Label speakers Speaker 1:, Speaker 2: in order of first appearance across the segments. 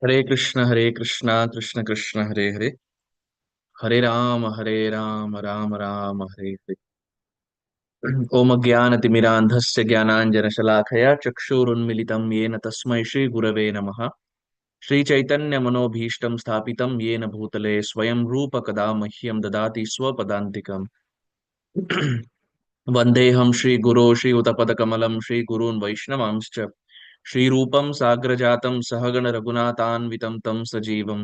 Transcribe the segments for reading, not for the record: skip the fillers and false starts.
Speaker 1: हरे कृष्णा कृष्ण कृष्ण हरे हरे, हरे राम राम राम हरे हरे। ओम अज्ञानतिमिरान्धस्य ज्ञानाञ्जनशलाकया चक्षुरुन्मिलितं येन तस्मै श्रीगुरवे नमः। श्रीचैतन्यमनोभीष्टं स्थापितं येन भूतले स्वयं रूप कदा मह्यं ददाति स्वपदान्तिकम्। वन्देऽहं श्रीगुरो श्रीयुतपदकमलं श्रीगुरून् वैष्णवांश्च श्रीरूपं साग्रजातं सहगण रघुनाथान्वितं तं सजीवं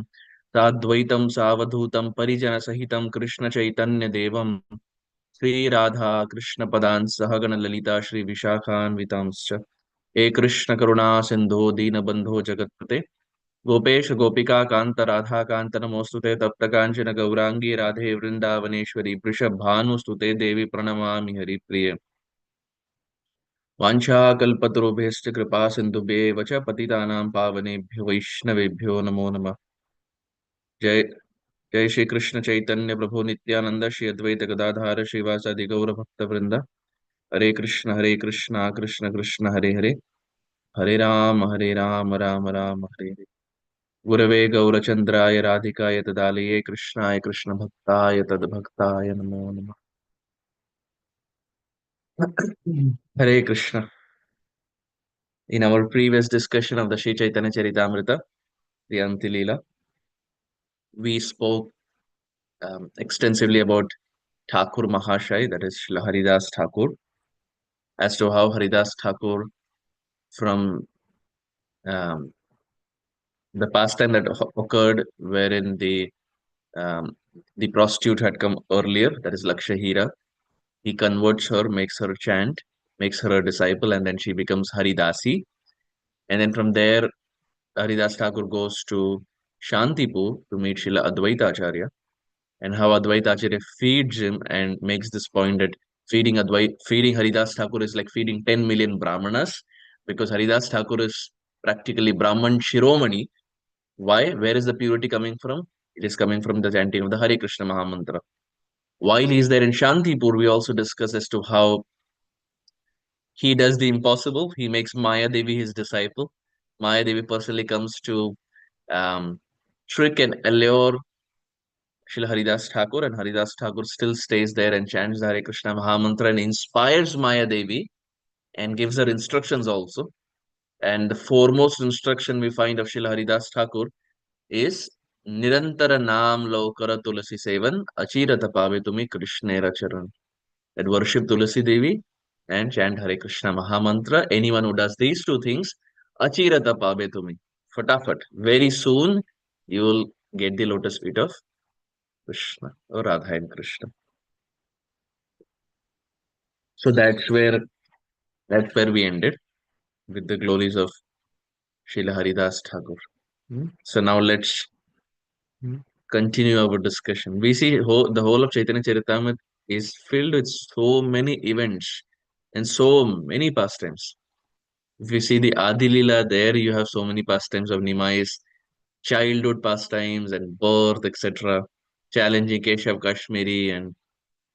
Speaker 1: साद्वैतं सावधूतं परिजनसहितं कृष्णचैतन्यदेवं श्रीराधा कृष्णपदान् सहगण ललिता श्रीविशाखान्वितांश्च। हे कृष्ण करुणा सिन्धो दीनबन्धो जगत्पते गोपेश गोपिका कांत राधा कांत नमोस्तुते तप्त कांचन गौरांगी राधे वृंदावनेश्वरी वृषभानुस्तुते देवी प्रणमामि हरिप्रिय। वाञ्छाकल्पतरुभ्यश्च कृपा सिन्धुभ्येव च पतितानां पावनेभ्यो वैष्णवेभ्यो नमो नमः। जय जय श्री कृष्ण चैतन्य प्रभु नित्यानंद श्री अद्वैत गदाधार श्रीवासादि गौर भक्त वृंद। हरे कृष्णा कृष्ण कृष्ण हरे हरे, हरे राम राम राम हरे हरे। गुरवे गौरचन्द्राय राधिकाय तदालये कृष्णाय कृष्णभक्ताय तद्भक्ताय नमो नमः। Hare Krishna. In our previous discussion of the Sri Chaitanya Charitamrita, the Anti Lila, we spoke extensively about Thakur Mahashai, that is Srila Haridas Thakur, as to how Haridas Thakur, from um, the pastime that occurred wherein um, the prostitute had come earlier, that is Lakshahira, he converts her, makes her chant, makes her a disciple, and then she becomes Haridasi. And then from there, Haridas Thakur goes to Shantipur to meet Srila Advaita Acharya, and how Advaita Acharya feeds him and makes this point that feeding Haridas Thakur is like feeding 10 million Brahmanas, because Haridas Thakur is practically Brahman Shiromani. Why? Where is the purity coming from? It is coming from the chanting of the Hare Krishna Mahamantra. While he is there in Shantipur, we also discuss as to how he does the impossible. He makes Maya Devi his disciple. Maya Devi personally comes to um, trick and allure Srila Haridas Thakur, and Haridas Thakur still stays there and chants the Hare Krishna Mahamantra and inspires Maya Devi and gives her instructions also. And the foremost instruction we find of Srila Haridas Thakur is Nirantara Naam Lokara Tulasi Sevan Achirata Pave Tumi Krishnera Charan. That worship Tulasi Devi and chant Hare Krishna Mahamantra. Anyone who does these two things, Achirata Pabe Tumi. Fatafat. Very soon you will get the lotus feet of Krishna or Radha and Krishna. So that's where we ended with the glories of Srila Haridas Thakur. So now let's continue our discussion. We see the whole of Chaitanya Charitamrita is filled with so many events and so many pastimes. If you see the Adi Lila, there you have so many pastimes of Nimai's childhood pastimes and birth, etc. Challenging Keshav Kashmiri and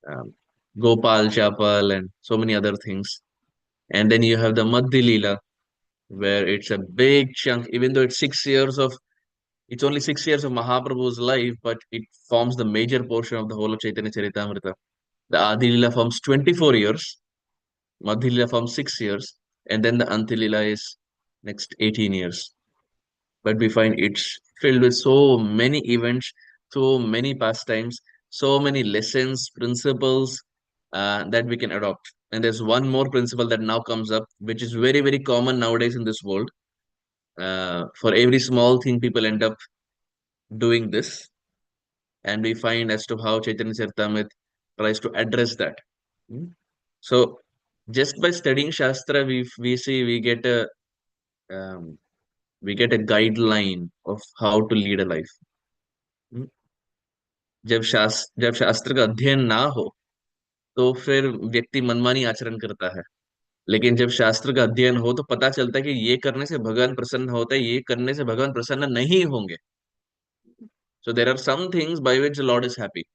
Speaker 1: um, Gopal Chapal and so many other things. And then you have the Madhya Lila, where it's a big chunk, even though it's only 6 years of Mahaprabhu's life, but it forms the major portion of the whole of Chaitanya Charitamrita. The Adi Lila forms 24 years, Madhya Lila forms 6 years, and then the Anti Lila is next 18 years. But we find it's filled with so many events, so many pastimes, so many lessons, principles that we can adopt. And there's one more principle that now comes up, which is very, very common nowadays in this world. For every small thing, people end up doing this, and we find as to how Chaitanya Charitamrita tries to address that. Hmm. So, just by studying Shastra, we see um, we get a guideline of how to lead a life. Hmm. जब शास्त्र का अध्ययन ना हो तो फिर व्यक्ति मनमानी आचरण करता है, लेकिन जब शास्त्र का अध्ययन हो तो पता चलता है कि ये करने से भगवान प्रसन्न होता है, ये करने से भगवान प्रसन्न नहीं होंगे. So there are some things by which the Lord is happy.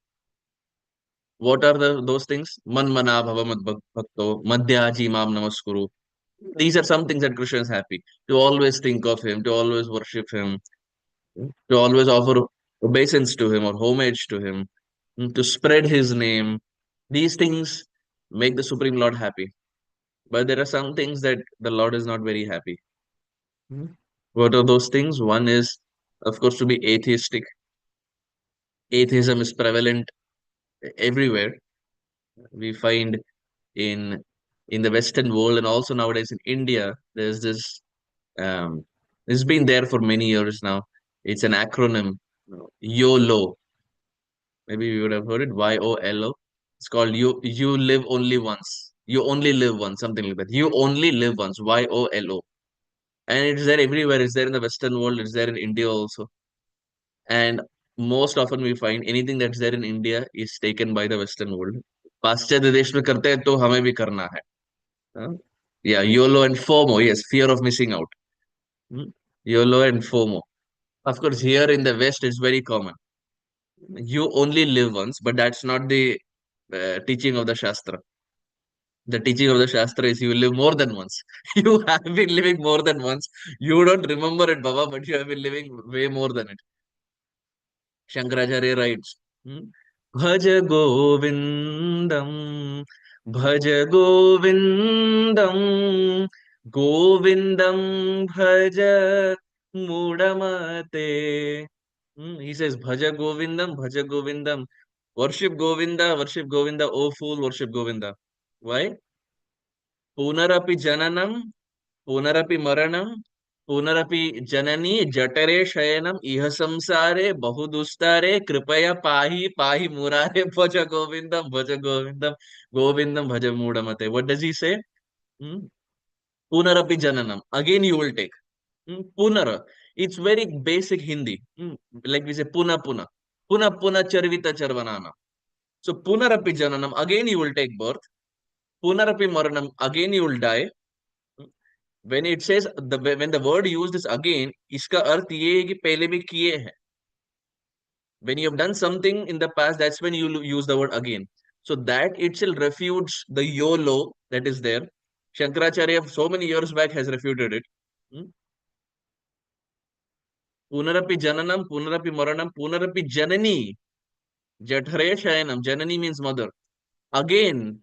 Speaker 1: What are those things? Man mana bhava mad bhakto madhyaji mam namaskuru. These are some things that Krishna is happy. To always think of him, to always worship him, to always offer obeisance to him or homage to him, to spread his name. These things make the Supreme Lord happy. But there are some things that the Lord is not very happy. Hmm. What are those things? One is, of course, to be atheistic. Atheism is prevalent everywhere. We find in in the Western world and also nowadays in India, there's this. It's been there for many years now. It's an acronym, YOLO. Maybe you would have heard it, YOLO. It's called you live only once. You only live once, something like that. You only live once, YOLO. And it's there everywhere. It's there in the Western world. It's there in India also. And most often we find anything that's there in India is taken by the Western world. पाश्चात्य देश में करते हैं तो हमें भी करना है. Huh? Yeah, YOLO and FOMO. Yes, fear of missing out. Hmm? YOLO and FOMO. Of course, here in the West, it's very common. You only live once, but that's not the teaching of the Shastra. The teaching of the Shastra is you live more than once. You have been living more than once. You don't remember it, Baba, but you have been living way more than it. Shankaracharya writes, hmm, Bhaj Govindam, Bhaj Govindam, Govindam Bhaj Mudamate. He says, Bhaja Govindam, Bhaja Govindam. Worship Govinda, oh fool, worship Govinda. Why? Punarapi Jananam, Punarapi Maranam, Punarapi Janani, Jatare Shayanam, Iha Samsare, Bahudustare, Kripaya Pahi, Pahi Murare, Bhaja Govindam, Bhaja Govindam, Govindam, Bhaja Mudamate. What does he say? Hmm? Punarapi Jananam. Again, you will take. Punara. It's very basic Hindi. Like we say, Puna Puna. Puna Puna Charvita Charvanana. So, Punarapi Jananam. Again, you will take birth. Punarapi Maranam. Again, you will die. When it says when the word used is again, इसका अर्थ ये है कि पहले भी किए हैं. When you have done something in the past, that's when you use the word again. So that itself refutes the YOLO that is there. Shankaracharya so many years back has refuted it. Hmm? Punarapi jananam, punarapi maranam, punarapi janani. Jathare shayanam. Janani means mother. Again,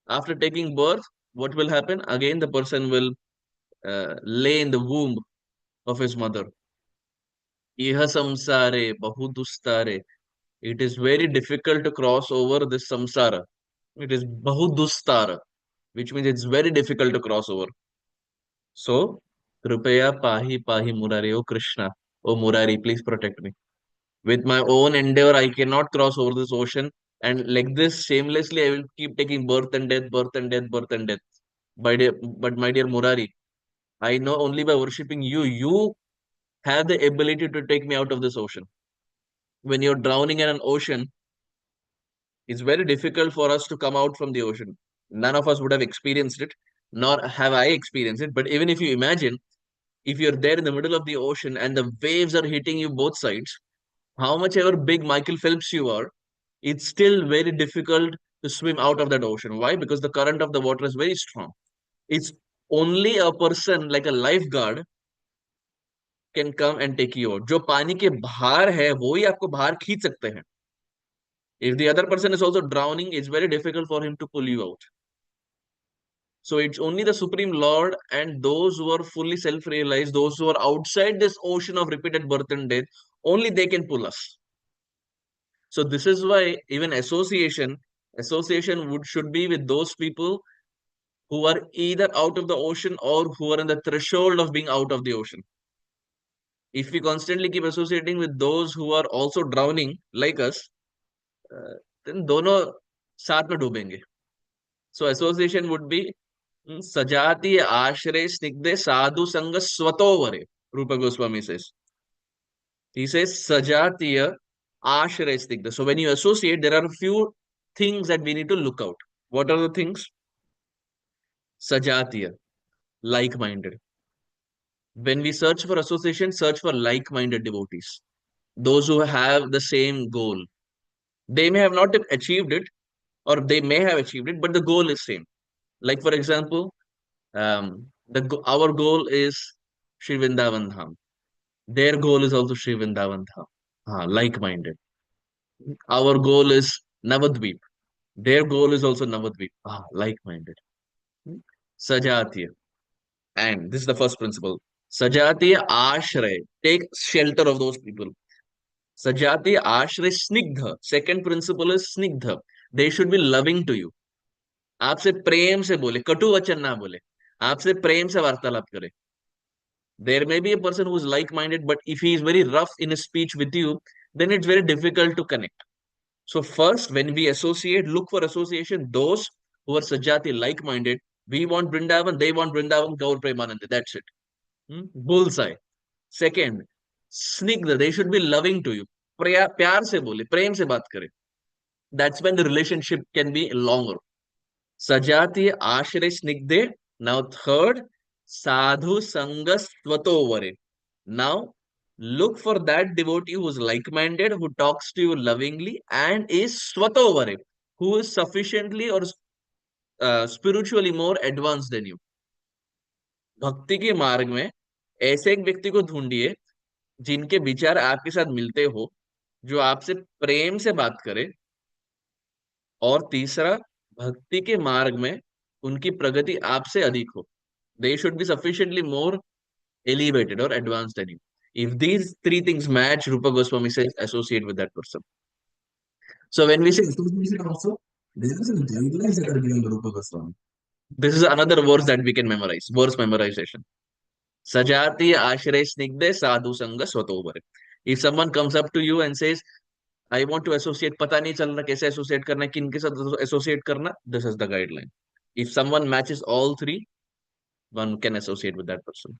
Speaker 1: after taking birth, what will happen? Again, the person will lay in the womb of his mother. Iha samsare, bahudustare. It is very difficult to cross over this samsara. It is bahudustara, which means it's very difficult to cross over. So, Kripaya Pahi Pahi Murari, O Krishna, O Murari, please protect me. With my own endeavor, I cannot cross over this ocean. And like this, shamelessly, I will keep taking birth and death, birth and death, birth and death. But my dear Murari, I know only by worshipping you, you have the ability to take me out of this ocean. When you're drowning in an ocean, it's very difficult for us to come out from the ocean. None of us would have experienced it, nor have I experienced it. But even if you imagine, if you're there in the middle of the ocean and the waves are hitting you both sides, how much ever big Michael Phelps you are, it's still very difficult to swim out of that ocean. Why? Because the current of the water is very strong. It's only a person like a lifeguard can come and take you out. जो पानी के बाहर है वो ही आपको बाहर खींच सकते हैं. If the other person is also drowning, it's very difficult for him to pull you out. So it's only the Supreme Lord and those who are fully self-realized, those who are outside this ocean of repeated birth and death, only they can pull us. So this is why even association should be with those people who are either out of the ocean or who are in the threshold of being out of the ocean. If we constantly keep associating with those who are also drowning like us, uh, then दोनों साथ में डूबेंगे. So association would be Sajati Ashray Snigde Sadhu Sanga Swatovare. Rupa Goswami says. He says Sajatiya Ashray Snigda. So when you associate, there are a few things that we need to look out. What are the things? Sajatiya, like-minded. When we search for association, search for like-minded devotees. Those who have the same goal. They may have not achieved it, or they may have achieved it, but the goal is same. Like for example, our goal is Sri Vrindavan Dham. Their goal is also Sri Vrindavan Dham. Like-minded. Our goal is Navadvip. Their goal is also Navadvip. Like-minded. Hmm. Sajatiya. And this is the first principle. Sajatiya Ashray. Take shelter of those people. Sajatiya Ashray Snigdha. Second principle is Snigdha. They should be loving to you. आपसे प्रेम से बोले, कटु वचन ना बोले, आपसे प्रेम से वार्तालाप करे. There may be a person who is like-minded, but if he is very rough in his speech with you, then it's very difficult to connect. So first, when we associate, look for association. Those who are Sajati like-minded, we want Vrindavan, they want Vrindavan, Gaur Premanand. That's it. Bullseye. Second, Snigdha, they should be loving to you. प्यार से बोले, प्रेम से बात करे. That's when the relationship can be longer. Sajati Ashre Snigde. Now third, Sadhu Sangas Swatovare. Now look for that devotee who is like-minded, who talks to you lovingly, and is Swatovare, who is sufficiently or spiritually more advanced than you. भक्ति के मार्ग में ऐसे एक व्यक्ति को ढूंढिए जिनके विचार आपके साथ मिलते हो, जो आपसे प्रेम से बात करे. और तीसरा, भक्ति के मार्ग में उनकी प्रगति आपसे अधिक हो. They should be sufficiently more elevated or advanced than you. If these three things match, Rupa Goswami says associate with that person. So when we say association also, there are some guidelines that are given by Rupa Goswami. This is another verse that we can memorize. Verse memorization. Sajati ashray snigde sadhu sanga swatovar. If someone comes up to you and says, I want to associate, पता नहीं चल रहा कैसे associate करना है, किन के साथ associate करना, this is the guideline. If someone matches all three, one can associate with that person.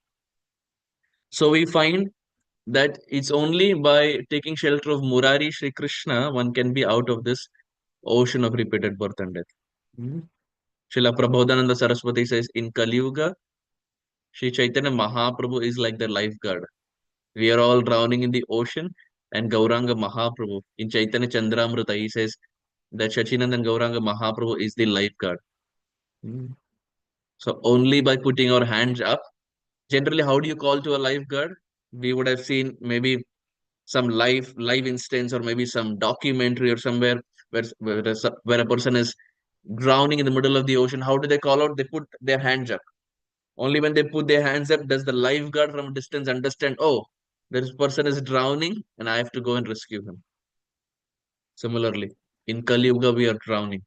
Speaker 1: So we find that it's only by taking shelter of Murari, Shri Krishna, one can be out of this ocean of repeated birth and death. Mhm. Srila Prabodhananda Saraswati says, in Kali Yuga, Shri Chaitanya Mahaprabhu is like the lifeguard. We are all drowning in the ocean, and Gauranga Mahaprabhu, in Chaitanya Chandramrita, he says that Shachinandan Gauranga Mahaprabhu is the lifeguard. Mhm. So only by putting our hands up, generally, how do you call to a lifeguard? We would have seen maybe some live instance or maybe some documentary or somewhere where a person is drowning in the middle of the ocean. How do they call out? They put their hands up. Only when they put their hands up does the lifeguard from a distance understand, oh, this person is drowning and I have to go and rescue him. Similarly, in Kali Yuga, we are drowning.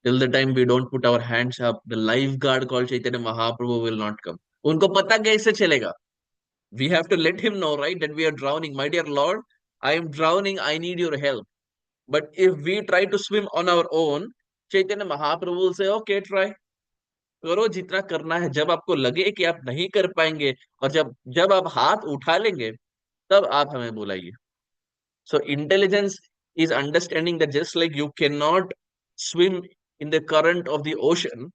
Speaker 1: Till the time we don't put our hands up, the lifeguard called Chaitanya Mahaprabhu will not come. उनको पता कैसे चलेगा? We have to let him know, right, that we are drowning. My dear Lord, I am drowning. I need your help. But if we try to swim on our own, Chaitanya Mahaprabhu will say, okay, try. करो जितना करना है. जब आपको लगे कि आप नहीं कर पाएंगे और जब जब आप हाथ उठा लेंगे, तब आप हमें बुलाइए. So intelligence is understanding that just like you cannot swim in the current of the ocean,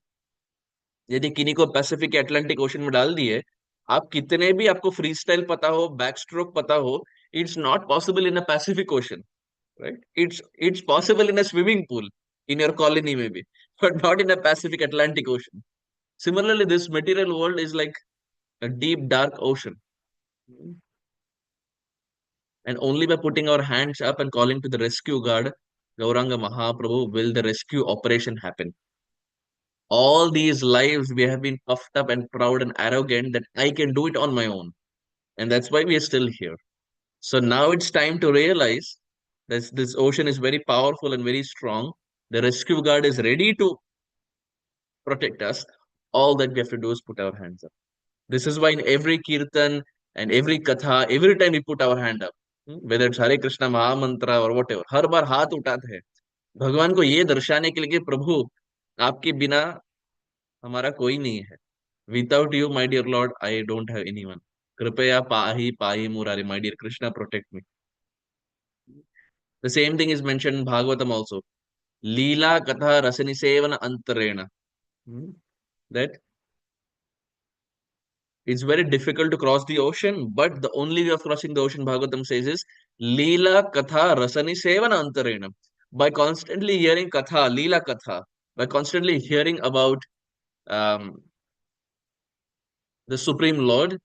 Speaker 1: यदि किन्हीं को पैसिफिक अटलांटिक ओशन में डाल दिए, आप कितने भी आपको फ्री स्टाइल पता हो, बैक स्ट्रोक पता हो, it's not possible in a Pacific ocean, right? It's possible in a swimming pool in your colony maybe, but not in a Pacific Atlantic Ocean. Similarly, this material world is like a deep dark ocean, and only by putting our hands up and calling to the rescue guard, Gauranga Mahaprabhu, will the rescue operation happen. All these lives we have been puffed up and proud and arrogant that I can do it on my own, and that's why we are still here. So now it's time to realize that this ocean is very powerful and very strong. The rescue guard is ready to protect us. All that we have to do is put our hands up. This is why in every kirtan and every katha, every time we put our hand up, whether it's Hare Krishna Maha Mantra or whatever, हर बार हाथ उठाते हैं भगवान को ये दर्शाने के लिए कि प्रभु आपके बिना हमारा कोई नहीं है. Without you, my dear Lord, I don't have anyone. कृपया पाहि पाहि Murari, my dear Krishna, protect me. The same thing is mentioned in Bhagavatam also. Lila katha rasani sevana antarena. That it's very difficult to cross the ocean, but the only way of crossing the ocean, Bhagavatam says, is Lila katha rasani sevana antarena. By constantly hearing katha, Lila katha, by constantly hearing about um, the Supreme Lord,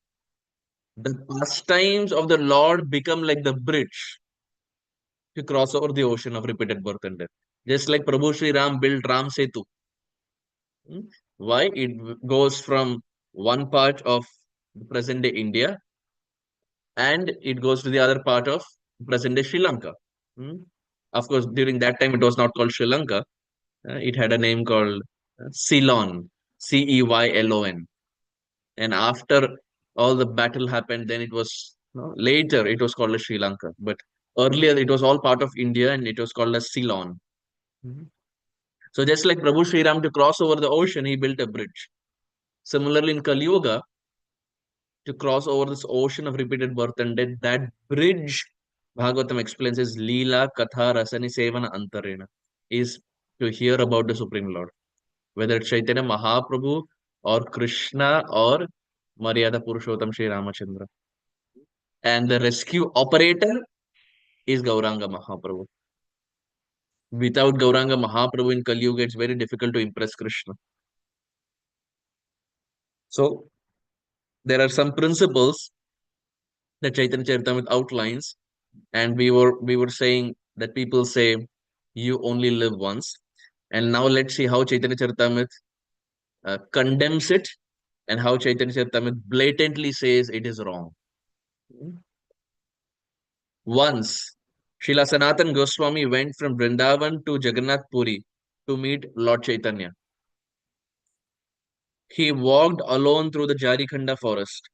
Speaker 1: The pastimes of the Lord become like the bridge to cross over the ocean of repeated birth and death. Just like Prabhu Sri Ram built Ram Setu. Hmm? Why? Goes from one part of present day India and it goes to the other part of present day Sri Lanka. Hmm? Of course, during that time it was not called Sri Lanka. It had a name called Ceylon, Ceylon. And after all the battle happened, then it was later it was called as Sri Lanka. But earlier it was all part of India and it was called as Ceylon. Mhm. So just like Prabhu Sri Ram to cross over the ocean, he built a bridge. Similarly, in Kali Yuga, to cross over this ocean of repeated birth and death, that bridge, Bhagavatam explains, is Lila, Katha, Rasani, Sevana, Antarena, is to hear about the Supreme Lord. Whether it's Chaitanya Mahaprabhu or Krishna or Maryada Purushottam Sri Ramachandra. And the rescue operator is Gauranga Mahaprabhu. Without Gauranga Mahaprabhu in Kali Yuga, it's very difficult to impress Krishna. So there are some principles that Chaitanya Charitamrita outlines, and we were saying that people say you only live once, and now let's see how Chaitanya Charitamrita condemns it, and how Chaitanya Charitamrita blatantly says it is wrong. Once, Srila Sanatan Goswami went from Vrindavan to Jagannath Puri to meet Lord Chaitanya. He walked alone through the Jarikhanda forest.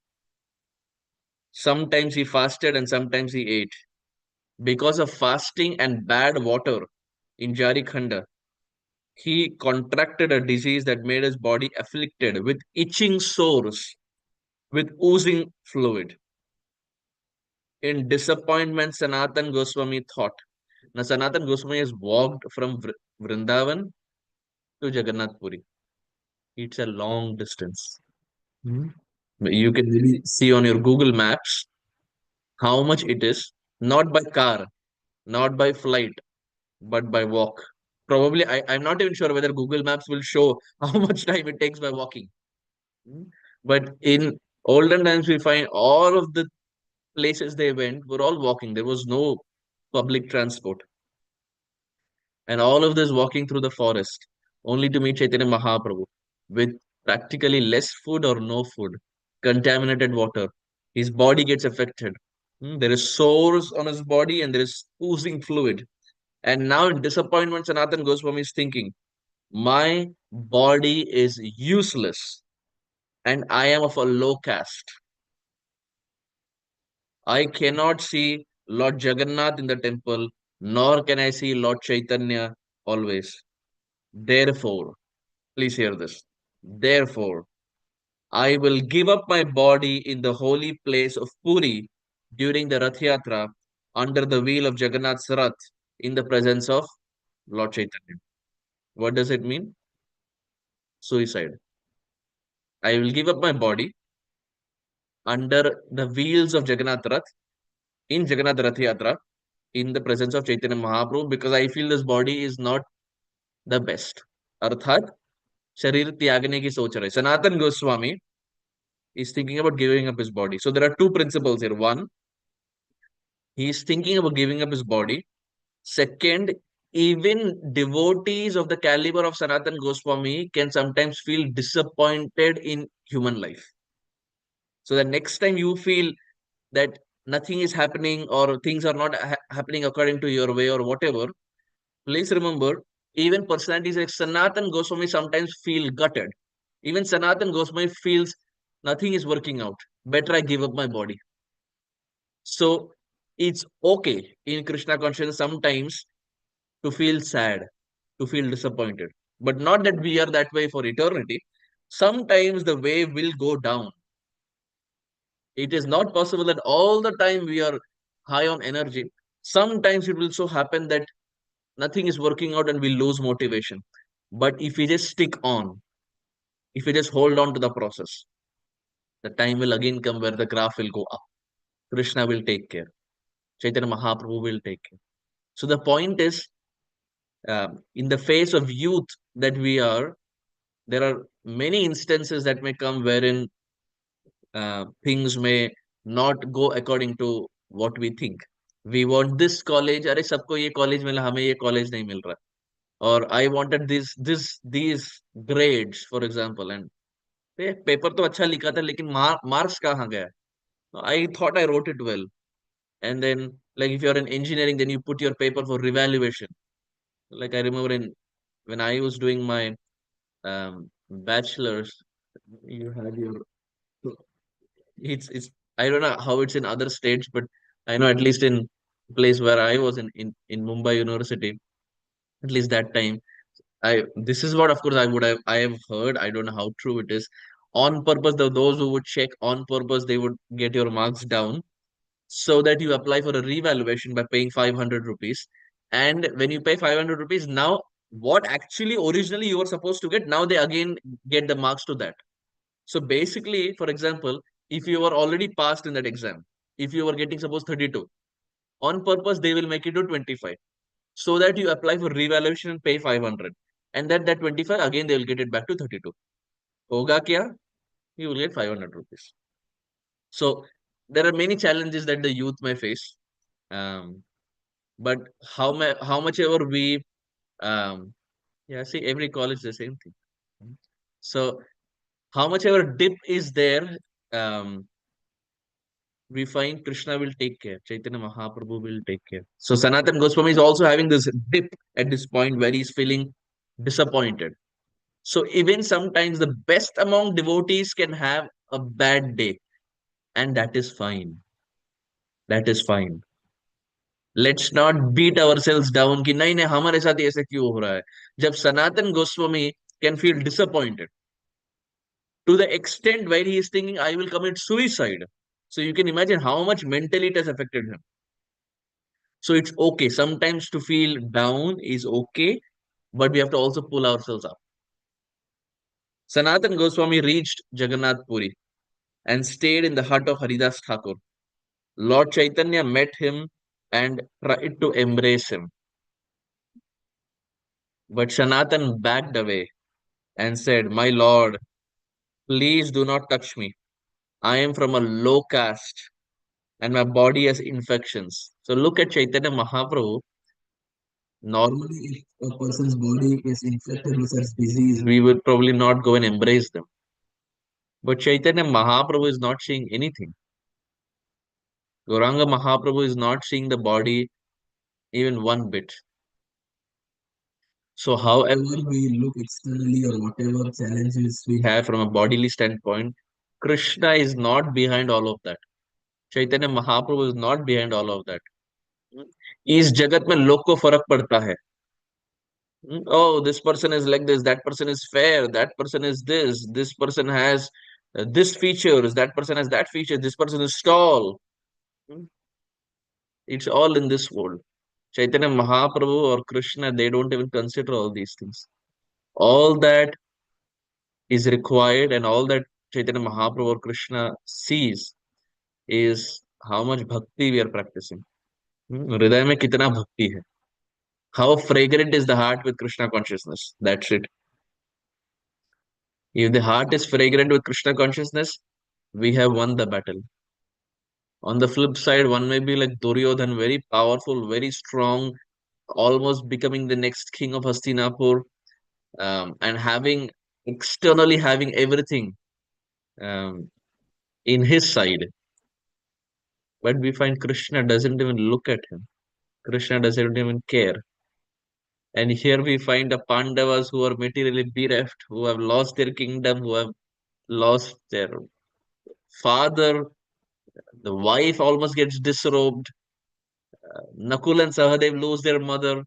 Speaker 1: Sometimes he fasted and sometimes he ate. Because of fasting and bad water in Jarikhanda, he contracted a disease that made his body afflicted with itching sores, with oozing fluid. In disappointment, Sanatan Goswami thought. Now, Sanatan Goswami has walked from Vrindavan to Jagannath Puri. It's a long distance. Mhm. You can really see on your Google Maps how much it is, not by car, not by flight, but by walk. Probably, I'm not even sure whether Google Maps will show how much time it takes by walking. Mhm. But in olden times, we find all of the places they went were all walking. There was no public transport. And all of this walking through the forest, only to meet Chaitanya Mahaprabhu with practically less food or no food, contaminated water. His body gets affected. There is sores on his body and there is oozing fluid. And now in disappointment, Sanatan Goswami is thinking, my body is useless and I am of a low caste. I cannot see Lord Jagannath in the temple, nor can I see Lord Chaitanya always. Therefore, please hear this. Therefore, I will give up my body in the holy place of Puri during the Rath Yatra under the wheel of Jagannath's Rath in the presence of Lord Chaitanya. What does it mean? Suicide. I will give up my body under the wheels of Jagannath Rath in Jagannath Rath Yatra in the presence of Chaitanya Mahaprabhu because I feel this body is not the best. अर्थात शरीर त्यागने की सोच रहे Sanatan Goswami is thinking about giving up his body. So there are two principles here. One, he is thinking about giving up his body. Second, even devotees of the caliber of Sanatan Goswami can sometimes feel disappointed in human life. So the next time you feel that nothing is happening or things are not happening according to your way or whatever, please remember, even personalities like Sanatan Goswami sometimes feel gutted. Even Sanatan Goswami feels nothing is working out. Better I give up my body. So it's okay in Krishna consciousness sometimes to feel sad, to feel disappointed. But not that we are that way for eternity. Sometimes the wave will go down. It is not possible that all the time we are high on energy. Sometimes it will so happen that nothing is working out and we lose motivation. But if we just stick on, if we just hold on to the process, the time will again come where the graph will go up. Krishna will take care. Chaitanya Mahaprabhu will take care. So the point is, in the face of youth that we are, there are many instances that may come wherein things may not go according to what we think. We want this college, अरे सबको ये college मिला, हमें ये college नहीं मिल रहा. Or I wanted these grades, for example, and paper तो अच्छा लिखा था लेकिन मार्क्स कहाँ गया? I thought I wrote it well. And then, like, if you're in engineering, then you put your paper for revaluation. Like, I remember when I was doing my bachelor's, you had your, it's I don't know how it's in other states, but I know at least in place where I was in Mumbai University, at least that time, I this is what of course I have heard. I don't know how true it is. On purpose, those who would check on purpose, they would get your marks down so that you apply for a revaluation by paying 500 rupees. And when you pay 500 rupees, now what actually originally you were supposed to get, now they again get the marks to that. So basically, for example, if you were already passed in that exam, if you were getting suppose 32, on purpose they will make it to 25 so that you apply for revaluation and pay 500. And that 25 again they will get it back to 32. Hoga kya? You will get 500 rupees. So there are many challenges that the youth may face. But how much ever we um yeah, see, every college the same thing. So how much ever dip is there, um we find Krishna will take care. Chaitanya Mahaprabhu will take care. So Sanatan Goswami is also having this dip at this point where he's feeling disappointed. So even sometimes the best among devotees can have a bad day, and that is fine. That is fine. Let's not beat ourselves down कि नहीं नहीं हमारे साथ ही ऐसे क्यों हो रहा है. जब Sanatan Goswami can feel disappointed to the extent where he is thinking, I will commit suicide. So you can imagine how much mentally it has affected him. So it's okay. Sometimes to feel down is okay, but we have to also pull ourselves up. Sanatan Goswami reached Jagannath Puri and stayed in the hut of Haridas Thakur. Lord Chaitanya met him and tried to embrace him. But Sanatan backed away and said, My Lord, please do not touch me. I am from a low caste and my body has infections. So look at Chaitanya Mahaprabhu. Normally, if a person's body is infected with such disease, we would probably not go and embrace them. But Chaitanya Mahaprabhu is not seeing anything. Gauranga Mahaprabhu is not seeing the body even one bit. So, however we look externally or whatever challenges we have from a bodily standpoint, Krishna is not behind all of that. Chaitanya Mahaprabhu is not behind all of that. इस जगत में लोग को फर्क पड़ता है. Oh, this person is like this, that person is fair, that person is this person has this features, that person has that feature, this person is tall. Hmm, it's all in this world. Chaitanya Mahaprabhu or Krishna, they don't even consider all these things. All that is required and all that Chaitanya Mahaprabhu or Krishna sees is how much bhakti we are practicing. हृदय में कितना भक्ति है. How fragrant is the heart with Krishna consciousness. That's it. If the heart is fragrant with Krishna consciousness, we have won the battle. On the flip side, one may be like Duryodhan, very powerful, very strong, almost becoming the next king of Hastinapur, and having externally having everything um, in his side. But we find Krishna doesn't even look at him. Krishna doesn't even care. And here we find the Pandavas who are materially bereft, who have lost their kingdom, who have lost their father. The wife almost gets disrobed. Nakul and Sahadev lose their mother.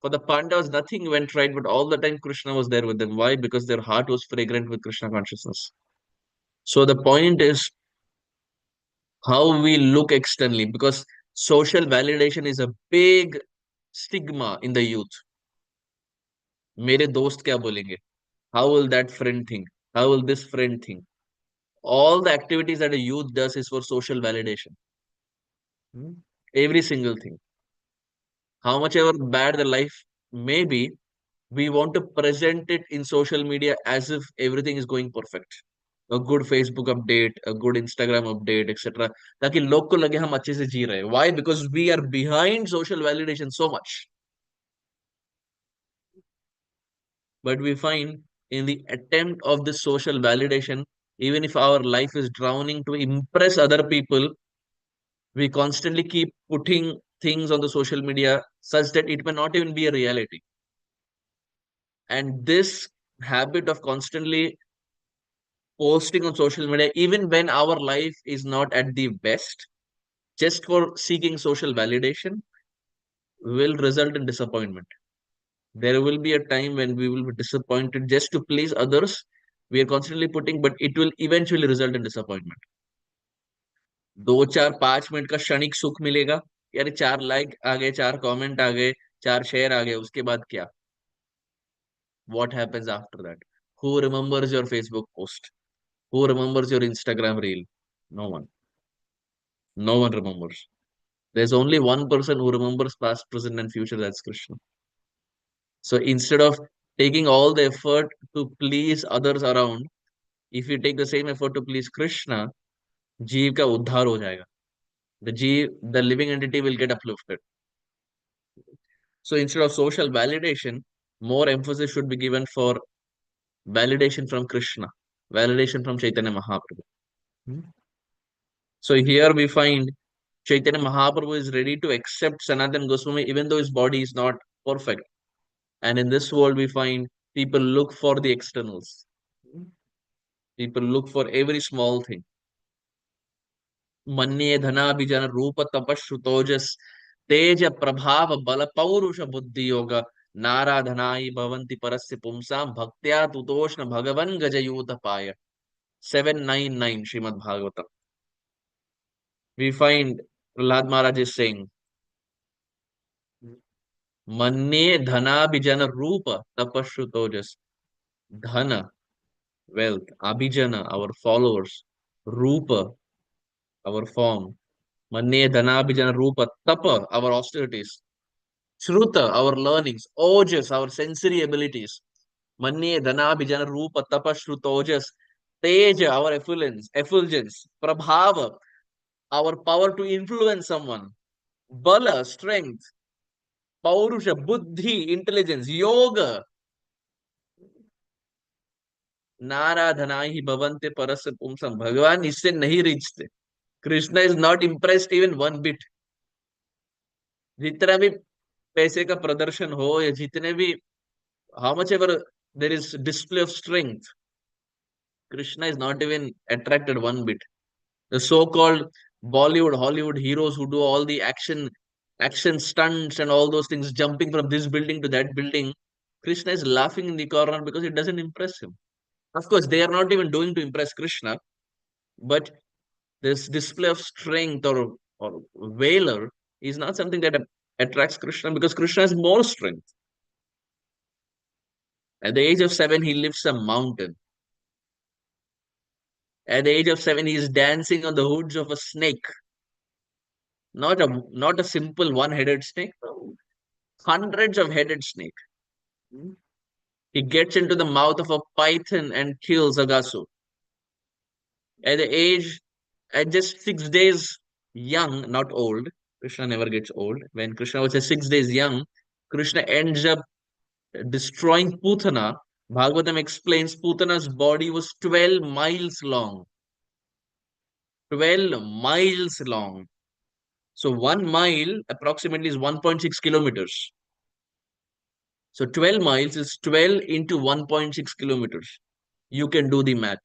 Speaker 1: For the Pandavas, nothing went right, but all the time Krishna was there with them. Why? Because their heart was fragrant with Krishna consciousness. So the point is how we look externally, because social validation is a big stigma in the youth. मेरे दोस्त क्या बोलेंगे? How will that friend think? How will this friend think? All the activities that a youth does is for social validation. Hmm? Every single thing. How much ever bad the life may be, we want to present it in social media as if everything is going perfect. a good Facebook update, a good Instagram update, etc. ताकि लोग को लगे हम अच्छे से जी रहे हैं. Why? Because we are behind social validation so much. But we find in the attempt of this social validation, even if our life is drowning to impress other people, we constantly keep putting things on the social media such that it may not even be a reality. And this habit of constantly posting on social media, even when our life is not at the best, just for seeking social validation, will result in disappointment. There will be a time when we will be disappointed just to please others. We are constantly putting, but it will eventually result in disappointment. 2 4 5 minute का क्षणिक सुख मिलेगा. यार 4 like आ गए, 4 comment आ गए, 4 share आ गए, उसके बाद क्या? What happens after that? Who remembers your Facebook post? Who remembers your Instagram reel? No one. No one remembers. There's only one person who remembers past, present, and future. That's Krishna. So instead of taking all the effort to please others around, if you take the same effort to please Krishna, जीव का उद्धार हो जाएगा. The living entity will get uplifted. So instead of social validation, more emphasis should be given for validation from Krishna, validation from Chaitanya Mahaprabhu. Hmm. So here we find Chaitanya Mahaprabhu is ready to accept Sanatan Goswami even though his body is not perfect. And in this world, we find people look for the externals. People look for every small thing. मन्ये धनाभिजन रूप तपश्रुतोजस तेज प्रभाव बल पौरुष बुद्धि योग नाराधनाई भवन्ति परस्य पुंसाम भक्त्या तुतोष्ण भगवन गजयूत पाय 799 Srimad Bhagavatam. We find Prahlad Maharaj is saying, Manye dhanabhijana rupa tapashrutojas. Dhana, wealth, abhijana, our followers, rupa, our form, Manye dhanabhijana rupa tapa, our austerities, shruta, our learnings, ojas, our sensory abilities, Manye dhanabhijana rupa tapa shrutojas, teja, our effulgence, prabhava, our power to influence someone, bala, strength, paurusha, buddhi, intelligence, yoga, नाराधनाई ही भवन्ते परस्य पुंसम. भगवान इससे नहीं रिचते. Krishna is not impressed even one bit. जितना भी पैसे का प्रदर्शन हो या जितने भी how much ever there is display of strength, Krishna is not even attracted one bit. The so called Bollywood, Hollywood heroes who do all the action stunts and all those things, jumping from this building to that building, Krishna is laughing in the corner because it doesn't impress him. Of course, they are not even doing to impress Krishna, but this display of strength or valor is not something that attracts Krishna because Krishna has more strength. At the age of 7, he lifts a mountain. At the age of 7, he is dancing on the hoods of a snake. Not a simple one-headed snake, no. Hundreds of headed snake. He gets into the mouth of a python and kills Agasu. At the age, at just 6 days young, not old. Krishna never gets old. When Krishna was just 6 days young, Krishna ends up destroying Putana. Bhagavatam explains Putana's body was 12 miles long. 12 miles long. So 1 mile approximately is 1.6 kilometers. So 12 miles is 12 into 1.6 kilometers. You can do the math.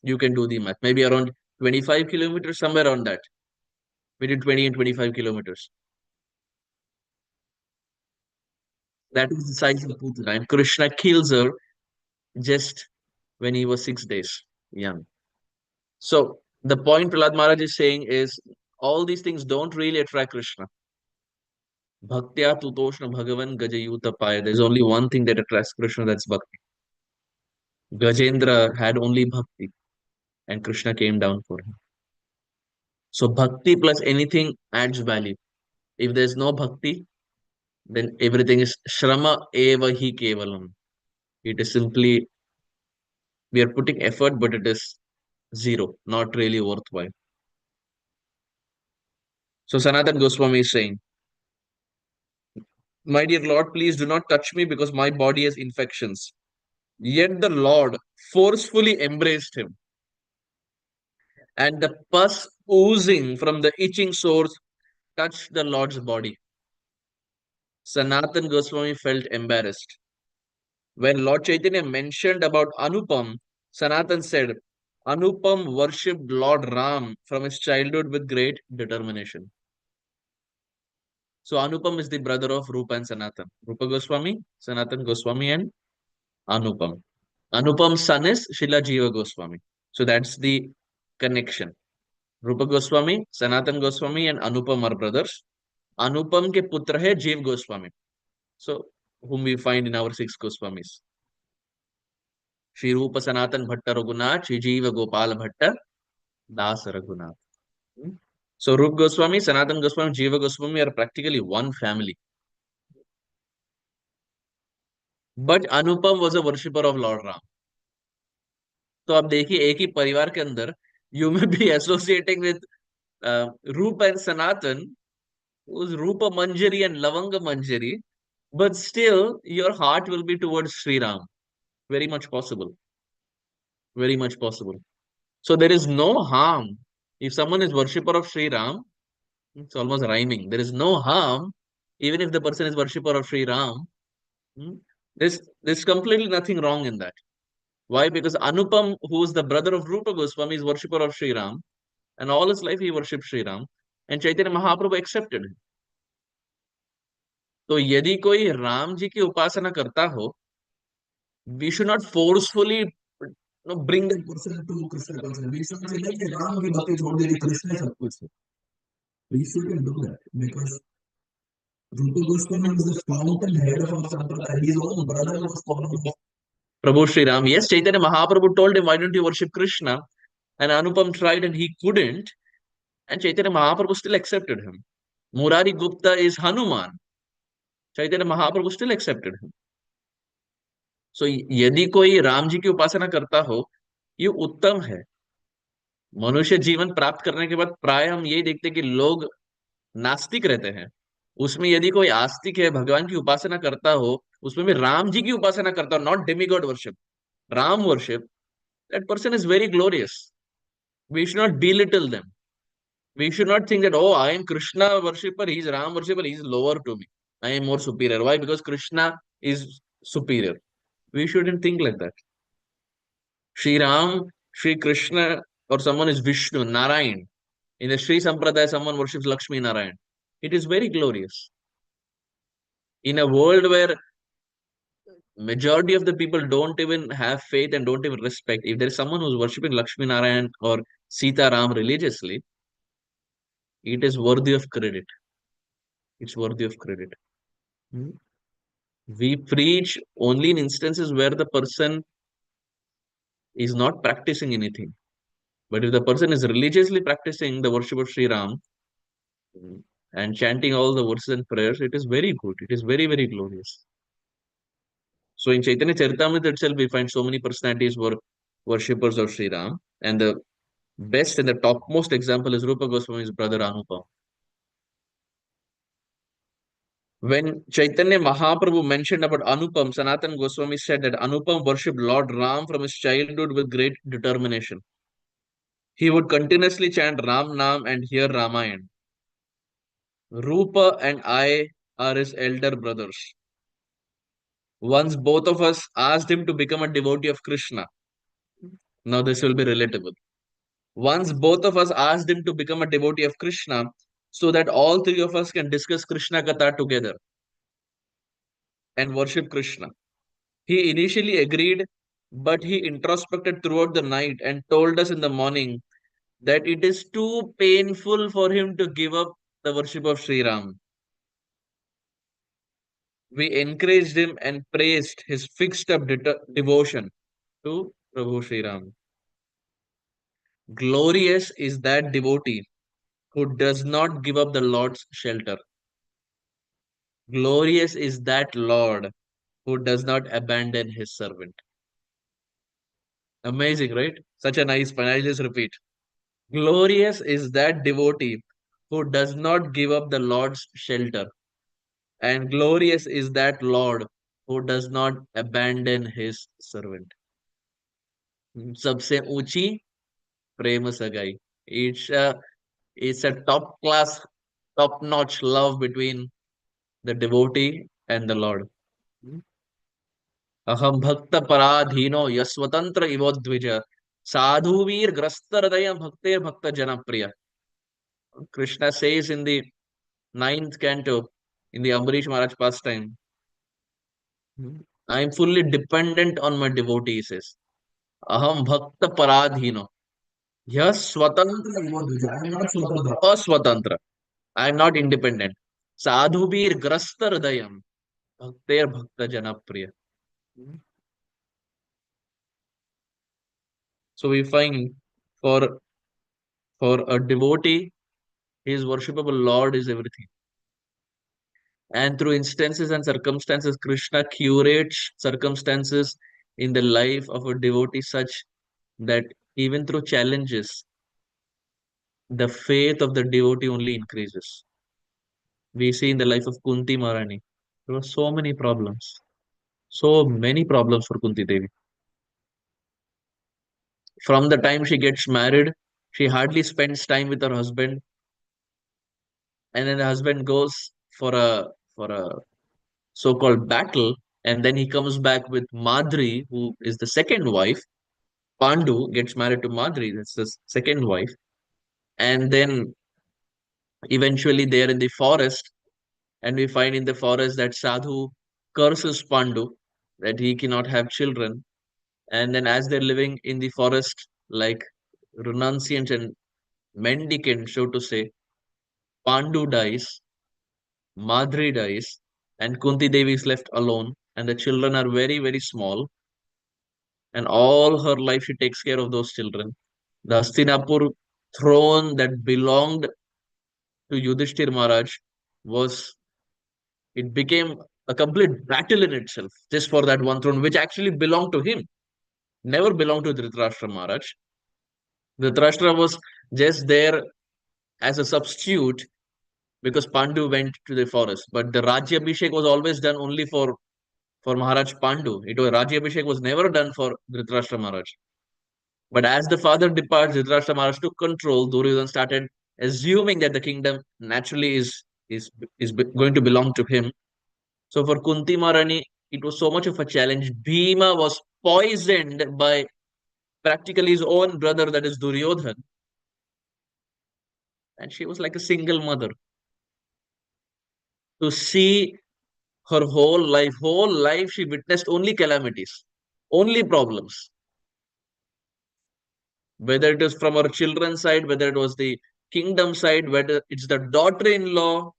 Speaker 1: You can do the math. Maybe around 25 kilometers, somewhere around that. Between 20 and 25 kilometers. That is the size of Putana. And Krishna kills her just when he was 6 days young. So the point Prahlad Maharaj is saying is all these things don't really attract Krishna. Bhaktya tutoshna bhagavan gajayuta paya. There's only one thing that attracts Krishna, that's bhakti. Gajendra had only bhakti, and Krishna came down for him. So bhakti plus anything adds value. If there's no bhakti, then everything is shrama eva hi kevalam. It is simply We are putting effort, but it is zero, not really worthwhile. So Sanatan Goswami is saying, my dear Lord, please do not touch me because my body has infections. Yet the Lord forcefully embraced him, and the pus oozing from the itching sores touched the Lord's body. Sanatan Goswami felt embarrassed. When Lord Chaitanya mentioned about Anupam, Sanatan said, Anupam worshipped Lord Ram from his childhood with great determination. So Anupam is the brother of Rupa and Sanatan. Rupa Goswami, Sanatan Goswami, and Anupam. Anupam's son is Shila Jiva Goswami. So that's the connection. Rupa Goswami, Sanatan Goswami, and Anupam are brothers. Anupam के पुत्र है जीव Goswami. So whom we find in our six Goswamis. Shri Rupa Sanatan Bhatta Raghunath, Shri Jiva Gopal Bhatta Das Raghunath. Hmm? So Rupa Goswami, Sanatan Goswami, Jiva Goswami are practically one family. But Anupam was a worshipper of Lord Ram. तो आप देखिए एक ही परिवार के अंदर you may be associating with Rupa and Sanatan, who's Rupa Manjari and Lavanga Manjari, but still your heart will be towards Sri Ram. Very much possible. Very much possible. So there is no harm. If someone is worshipper of Sri Ram, it's almost rhyming. There is no harm, even if the person is worshipper of Sri Ram. Hmm, there's completely nothing wrong in that. Why? Because Anupam, who is the brother of Rupa Goswami, is worshipper of Sri Ram, and all his life he worshipped Sri Ram, and Chaitanya Mahaprabhu accepted him. तो यदि कोई राम जी की उपासना करता हो, we should not forcefully bring that person to Krishna consciousness. We should not say like Ram की भक्ति छोड़ दे Krishna सब कुछ है. We shouldn't do that because Rupa Goswami was the fountain head of our sampradaya. His own brother was following Prabhu Sri Ram. Yes, Chaitanya Mahaprabhu told him, why don't you worship Krishna? And Anupam tried and he couldn't. And Chaitanya Mahaprabhu still accepted him. Murari Gupta is Hanuman. Chaitanya Mahaprabhu still accepted him. So यदि कोई राम जी की उपासना करता हो, ये उत्तम है. मनुष्य जीवन प्राप्त करने के बाद प्राय हम यही देखते हैं कि लोग नास्तिक रहते हैं. उसमें यदि कोई आस्तिक है, भगवान की उपासना करता हो, उसमें भी राम जी की उपासना करता हो, not demigod worship, Ram worship, that person is very glorious. We should not belittle them. We should not think that, oh, I am Krishna worshipper, he's Ram worshipper, he's lower to me. I am more superior. Why? Because Krishna is superior. We shouldn't think like that. Sri Ram, Sri Krishna, or someone is Vishnu, Narayan. In the Sri Sampradaya, someone worships Lakshmi Narayan. It is very glorious. In a world where majority of the people don't even have faith and don't even respect, if there is someone who's worshipping Lakshmi Narayan or Sita Ram religiously, it is worthy of credit. It's worthy of credit. Hmm? We preach only in instances where the person is not practicing anything. But if the person is religiously practicing the worship of Sri Ram, and chanting all the verses and prayers, it is very good. It is very, very glorious. So in Chaitanya Charitamrita itself, we find so many personalities were worshippers of Sri Ram. And the best and the topmost example is Rupa Goswami's brother Anupam. When Chaitanya Mahaprabhu mentioned about Anupam, Sanatan Goswami said that Anupam worshipped Lord Ram from his childhood with great determination. He would continuously chant Ram Nam and hear Ramayana. Rupa and I are his elder brothers. Once both of us asked him to become a devotee of Krishna. Now this will be relatable. Once both of us asked him to become a devotee of Krishna so that all three of us can discuss Krishna Katha together and worship Krishna. He initially agreed, but he introspected throughout the night and told us in the morning that it is too painful for him to give up the worship of Sri Ram. We encouraged him and praised his fixed up devotion to Prabhu Sri Ram. Glorious is that devotee who does not give up the Lord's shelter. Glorious is that Lord who does not abandon his servant. Amazing, right? Such a nice one. I'll just repeat. Glorious is that devotee who does not give up the Lord's shelter, and glorious is that Lord who does not abandon his servant. सबसे ऊंची प्रेम सगाई. It's a it's a top class, top notch love between the devotee and the Lord. अहम भक्त पराधीनो यस्वतंत्र इवोद्विज साधुवीर ग्रस्त हृदय भक्ते भक्त जनप्रिय. Krishna says in the ninth canto in the Ambarish Maharaj pastime, I am fully dependent on my devotees. Says, Aham bhakta paradhino. Yes, swatantra. I am not swatantra. Aswatantra. I am not independent. Sadhubir grasta hridayam. Bhakter bhakta janapriya. So we find for for a devotee, his worshipable Lord is everything. And through instances and circumstances, Krishna curates circumstances in the life of a devotee such that even through challenges, the faith of the devotee only increases. We see in the life of Kunti Maharani, there were so many problems for Kunti Devi. From the time she gets married, she hardly spends time with her husband, and then the husband goes for a so-called battle, and then he comes back with Madri, who is the second wife. Pandu gets married to Madri, that's the second wife, and then eventually they are in the forest, and we find in the forest that Sadhu curses Pandu that he cannot have children, and then as they're living in the forest like renunciant and mendicant, so to say, Pandu dies, Madri dies, and Kunti Devi is left alone, and the children are very small, and all her life she takes care of those children. The Hastinapur throne that belonged to Yudhishthir Maharaj was it became a complete battle in itself just for that one throne, which actually belonged to him, never belonged to Dhritarashtra Maharaj. Dhritarashtra was just there as a substitute because Pandu went to the forest. But the Rajya Abhishek was always done only for Maharaj Pandu. It was Rajya Abhishek was never done for Dhritarashtra Maharaj. But as the father departs, Dhritarashtra Maharaj took control. Duryodhana started assuming that the kingdom naturally is going to belong to him. So for Kunti Maharani, it was so much of a challenge. Bhima was poisoned by practically his own brother, that is Duryodhan, and she was like a single mother to see her whole life she witnessed only calamities, only problems. Whether it is from her children's side, whether it was the kingdom side, whether it's the daughter-in-law,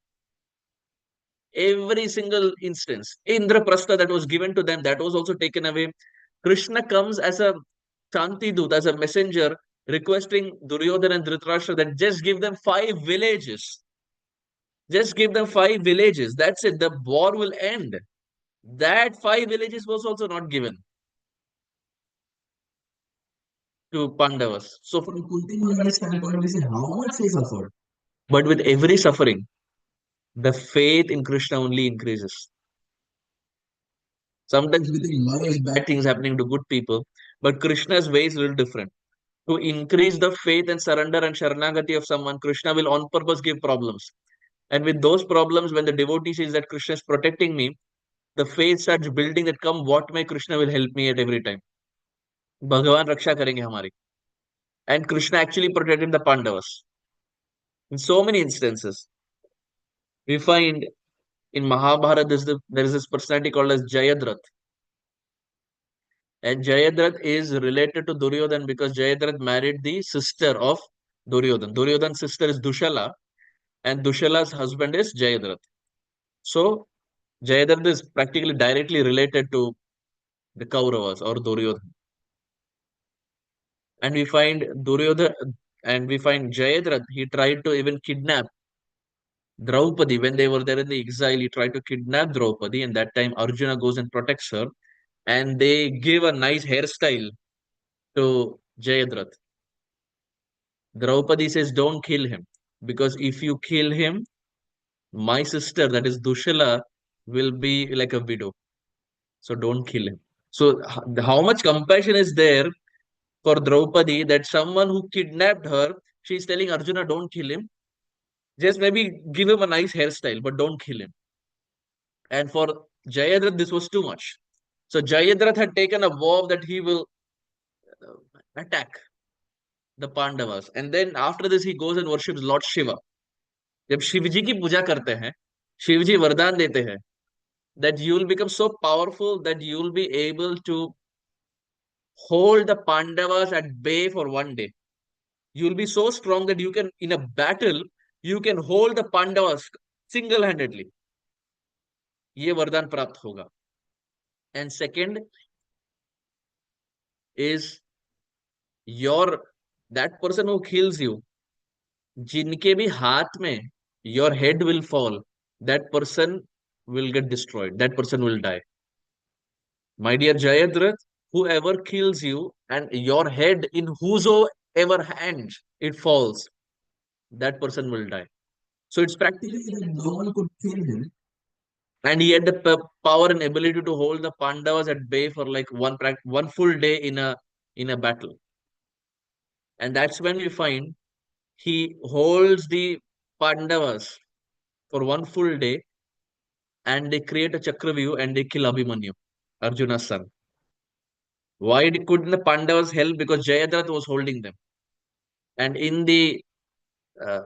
Speaker 1: every single instance. Indraprastha that was given to them, that was also taken away. Krishna comes as a Shanti Dut, as a messenger, requesting Duryodhana and Dhritarashtra that just give them 5 villages. Just give them 5 villages. That's it. The war will end. That 5 villages was also not given to Pandavas. So from Kunti Maharaj's standpoint, we say how much he suffered. But with every suffering, the faith in Krishna only increases. Sometimes we think why is bad things happening to good people, but Krishna's way is a little different. To increase the faith and surrender and sharanagati of someone, Krishna will on purpose give problems. And with those problems, when the devotee sees that Krishna is protecting me, the faith starts building that come what may Krishna will help me at every time. Bhagavan raksha karenge hamari. And Krishna actually protected the Pandavas. In so many instances, we find in Mahabharata there is this personality called as Jayadratha. And Jayadratha is related to Duryodhan because Jayadratha married the sister of Duryodhan. Duryodhan's sister is Dushala, and Dushala's husband is Jayadratha. So Jayadratha is practically directly related to the Kauravas or Duryodhan. And we find Duryodhana and we find Jayadratha, he tried to even kidnap Draupadi when they were there in the exile. He tried to kidnap Draupadi, and that time Arjuna goes and protects her, and they give a nice hairstyle to Jayadratha. Draupadi says, don't kill him. Because if you kill him, my sister, that is Dushala, will be like a widow. So don't kill him. So how much compassion is there for Draupadi that someone who kidnapped her, she's telling Arjuna, don't kill him. Just maybe give him a nice hairstyle, but don't kill him. And for Jayadratha, this was too much. So Jayadratha had taken a vow that he will attack the Pandavas. And then after this, he goes and worships Lord Shiva. जब शिव जी की पूजा करते हैं, शिव जी वरदान देते हैं that you will become so powerful that you will be able to hold the Pandavas at bay for one day. You will be so strong that you can, in a battle, you can hold the Pandavas single-handedly. ये वरदान प्राप्त होगा. And second is your that person who kills you, जिनके भी हाथ में your head will fall, that person will get destroyed. That person will die. My dear Jayadrat, whoever kills you and your head in whosoever hands it falls, that person will die. So it's practically that no one could kill him. And he had the power and ability to hold the Pandavas at bay for like one full day in a battle. And that's when we find he holds the Pandavas for one full day and they create a Chakravyuh and they kill Abhimanyu, Arjuna's son. Why couldn't the Pandavas help? Because Jayadratha was holding them. And in the uh,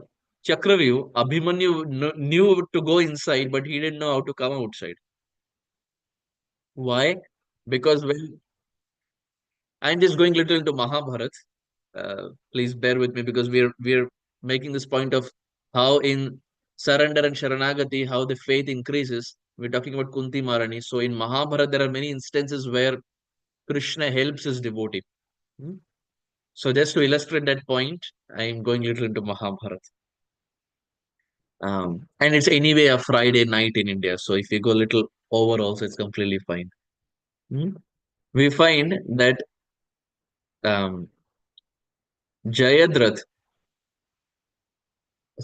Speaker 1: Chakravyuh, Abhimanyu knew to go inside, but he didn't know how to come outside. Why? Because when I'm just going little into Mahabharat, please bear with me because we're making this point of how in surrender and Sharanagati, how the faith increases. We're talking about Kunti Marani. So in Mahabharat, there are many instances where Krishna helps his devotee. Hmm? So just to illustrate that point, I'm going little into Mahabharat. And it's anyway a Friday night in India. So if you go a little over also, it's completely fine. Hmm? We find that um, Jayadratha,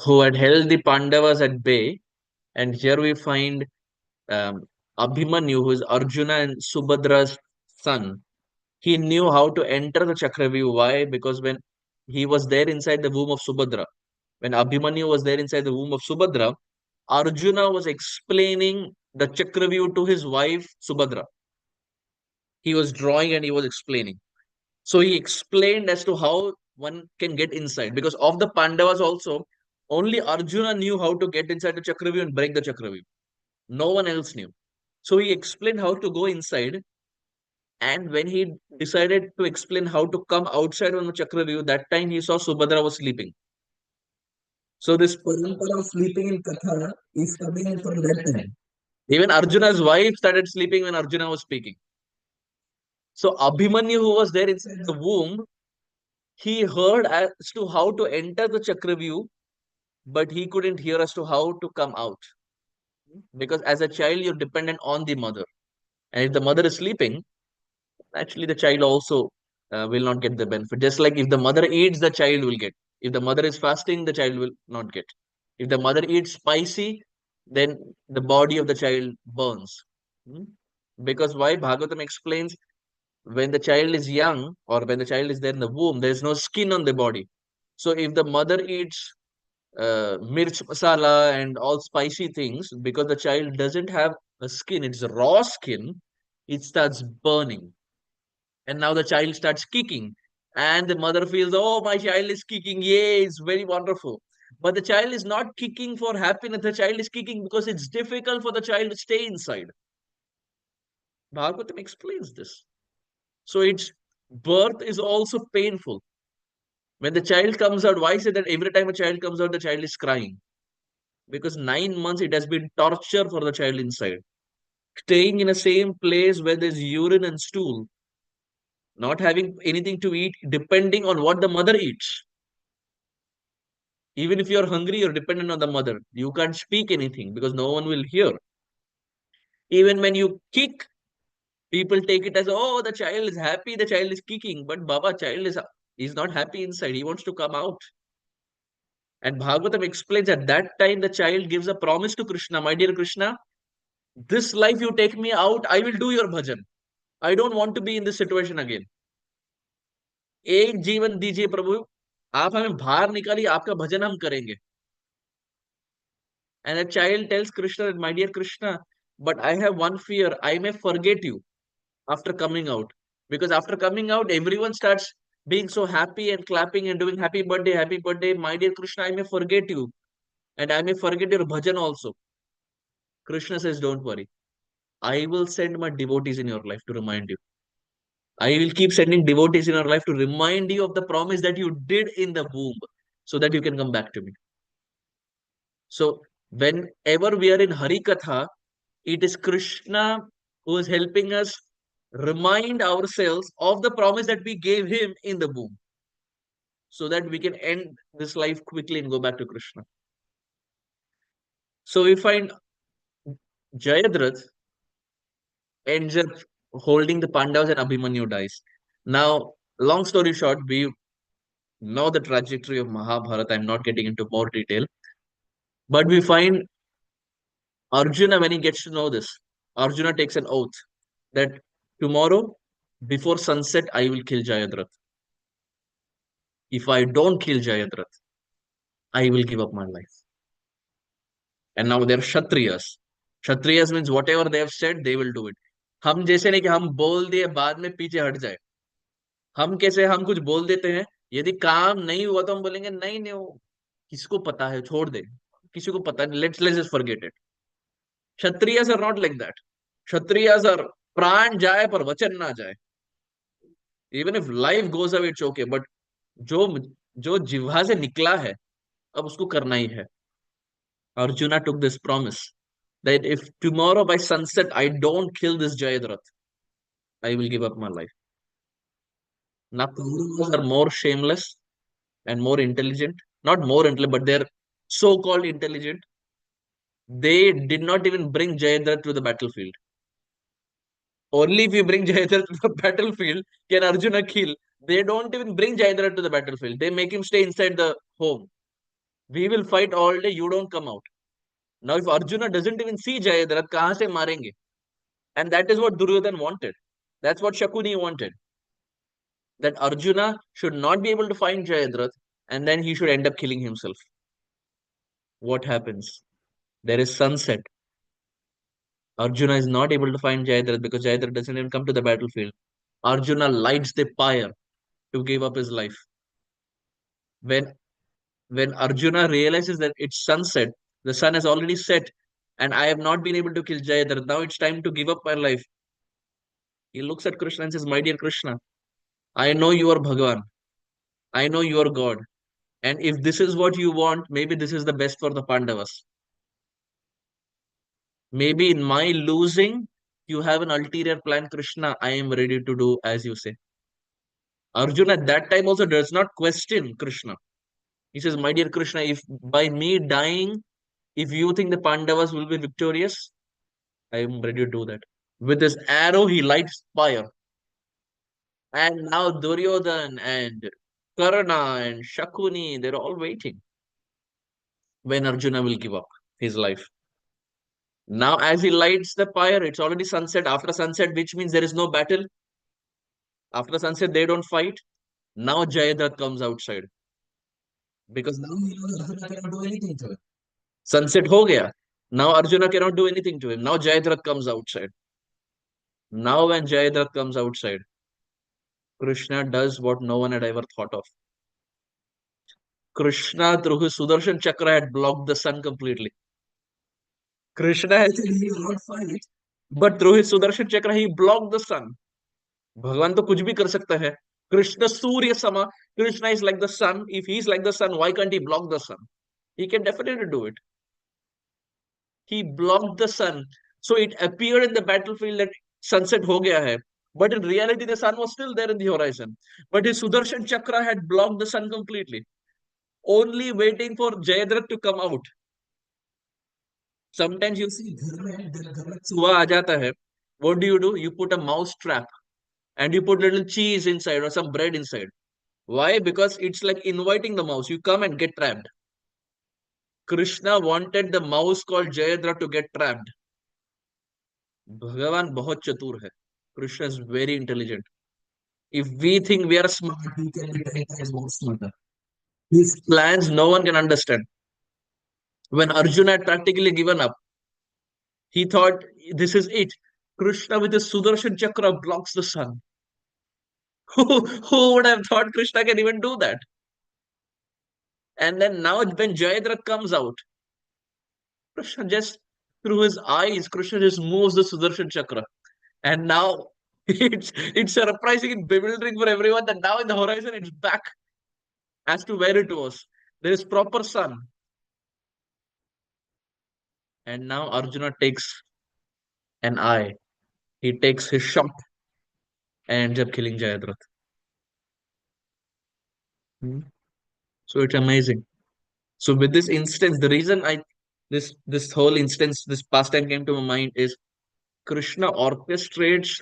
Speaker 1: who had held the Pandavas at bay, and here we find um, Abhimanyu, who is Arjuna and Subhadra's son. He knew how to enter the Chakravyuh. Why? Because when he was there inside the womb of Subhadra, when Abhimanyu was there inside the womb of Subhadra, Arjuna was explaining the Chakravyuh to his wife Subhadra. He was drawing and he was explaining. So he explained as to how one can get inside. Because of the Pandavas also, only Arjuna knew how to get inside the Chakravyuh and break the Chakravyuh. No one else knew. So he explained how to go inside. And when he decided to explain how to come outside on the Chakravyuh, that time he saw Subhadra was sleeping. So this parampara of sleeping in Katha is coming in from that time. Even Arjuna's wife started sleeping when Arjuna was speaking. So Abhimanyu, who was there inside the womb, he heard as to how to enter the Chakravyuh, but he couldn't hear as to how to come out. Because as a child, you're dependent on the mother. And if the mother is sleeping, actually the child also will not get the benefit. Just like if the mother eats, the child will get. If the mother is fasting, the child will not get. If the mother eats spicy, then the body of the child burns. Hmm? Because why? Bhagavatam explains when the child is young or when the child is there in the womb, there is no skin on the body. So if the mother eats mirch masala and all spicy things, because the child doesn't have a skin, it's a raw skin, it starts burning. And now the child starts kicking. And the mother feels, oh, my child is kicking. Yay, it's very wonderful. But the child is not kicking for happiness. The child is kicking because it's difficult for the child to stay inside. Bhagavatam explains this. So its birth is also painful. When the child comes out, why say that every time a child comes out, the child is crying? Because 9 months it has been torture for the child inside. Staying in a same place where there's urine and stool, not having anything to eat, depending on what the mother eats. Even if you're hungry, you're dependent on the mother. You can't speak anything because no one will hear. Even when you kick, People take it as, oh, the child is happy, the child is kicking, but Baba, child is not happy inside. He wants to come out. And Bhagavatam explains at that time the child gives a promise to Krishna, my dear Krishna, this life you take me out, I will do your bhajan. I don't want to be in this situation again. एक जीवन दीजिए प्रभु, आप हमें बाहर निकालिए, आपका भजन हम करेंगे. And a child tells Krishna, my dear Krishna, but I have one fear, I may forget you after coming out. Because after coming out, everyone starts being so happy and clapping and doing happy birthday, my dear Krishna, I may forget you. And I may forget your bhajan also. Krishna says, don't worry. I will send my devotees in your life to remind you. I will keep sending devotees in your life to remind you of the promise that you did in the womb so that you can come back to me. So, whenever we are in Hari Katha, it is Krishna who is helping us remind ourselves of the promise that we gave him in the womb so that we can end this life quickly and go back to Krishna. So, we find Jayadratha ends up holding the Pandavas and Abhimanyu dies. Now, long story short, we know the trajectory of Mahabharata. I'm not getting into more detail. But we find Arjuna, when he gets to know this, Arjuna takes an oath that tomorrow, before sunset, I will kill Jayadratha. If I don't kill Jayadratha, I will give up my life. And now they're Kshatriyas. Kshatriyas means whatever they have said, they will do it. हम जैसे नहीं कि हम बोल दिए बाद में पीछे हट जाए. हम कैसे, हम कुछ बोल देते हैं, यदि काम नहीं हुआ तो हम बोलेंगे नहीं नहीं वो किसको पता है, छोड़ दे, किसी को पता नहीं, let's just forget it. Kshatriyas are not like that. Kshatriyas are प्राण जाए पर वचन ना जाए. Even if life goes away, it's okay. But जो जो जिह्वा से निकला है, अब उसको करना ही है. Arjuna took this promise that if tomorrow by sunset I don't kill this Jayadratha, I will give up my life. Now, Kauravas are more shameless and more intelligent. Not more intelligent, but they're so-called intelligent. They did not even bring Jayadratha to the battlefield. Only if you bring Jayadratha to the battlefield can Arjuna kill. They don't even bring Jayadratha to the battlefield. They make him stay inside the home. We will fight all day, you don't come out. Now, if Arjuna doesn't even see Jayadratha, kahan se marenge? And that is what Duryodhan wanted. That's what Shakuni wanted. That Arjuna should not be able to find Jayadratha and then he should end up killing himself. What happens? There is sunset. Arjuna is not able to find Jayadratha because Jayadratha doesn't even come to the battlefield. Arjuna lights the pyre to give up his life. When when Arjuna realizes that it's sunset, the sun has already set, and I have not been able to kill Jayadratha. Now it's time to give up my life. He looks at Krishna and says, my dear Krishna, I know you are Bhagavan. I know you are God. And if this is what you want, maybe this is the best for the Pandavas. Maybe in my losing, you have an ulterior plan, Krishna. I am ready to do as you say. Arjuna at that time also does not question Krishna. He says, my dear Krishna, if by me dying, if you think the Pandavas will be victorious, I am ready to do that. With his arrow, he lights fire. And now Duryodhan and Karna and Shakuni, they're all waiting when Arjuna will give up his life. Now, as he lights the fire, it's already sunset. After sunset, which means there is no battle. After sunset, they don't fight. Now Jayadratha comes outside. Because now he knows Arjuna cannot do anything to him. Sunset ho gaya. Now Arjuna cannot do anything to him. Now Jayadratha comes outside. Now when Jayadratha comes outside, Krishna does what no one had ever thought of. Krishna, through his Sudarshan Chakra, had blocked the sun completely. Krishna had said he will not fight, but through his Sudarshan Chakra, he blocked the sun. भगवान तो कुछ भी कर सकता है. Krishna Surya Sama. Krishna is like the sun. If he is like the sun, why can't he block the sun? He can definitely do it. He blocked the sun. So it appeared in the battlefield that sunset ho gaya hai. But in reality, the sun was still there in the horizon. But his Sudarshan Chakra had blocked the sun completely. Only waiting for Jayadratha to come out. Sometimes you see घर में सुबह आ जाता है, What do? You put a mouse trap and you put little cheese inside or some bread inside. Why? Because it's like inviting the mouse. You come and get trapped. Krishna wanted the mouse called Jayadra to get trapped. Bhagavan बहुत चतुर है. Krishna is very intelligent. If we think we are smart, he can be 10 times more smarter. His plans no one can understand. When Arjuna had practically given up, he thought this is it. Krishna with his Sudarshan Chakra blocks the sun. Who would have thought Krishna can even do that? And then now when Jayadratha comes out, Krishna just through his eyes, Krishna just moves the Sudarshan Chakra. And now it's surprising and bewildering for everyone that now in the horizon it's back as to where it was. There is proper sun. And now Arjuna takes an eye. He takes his shot and ends up killing Jayadratha. Hmm. So it's amazing. So with this instance, the reason I this whole instance, this pastime came to my mind is Krishna orchestrates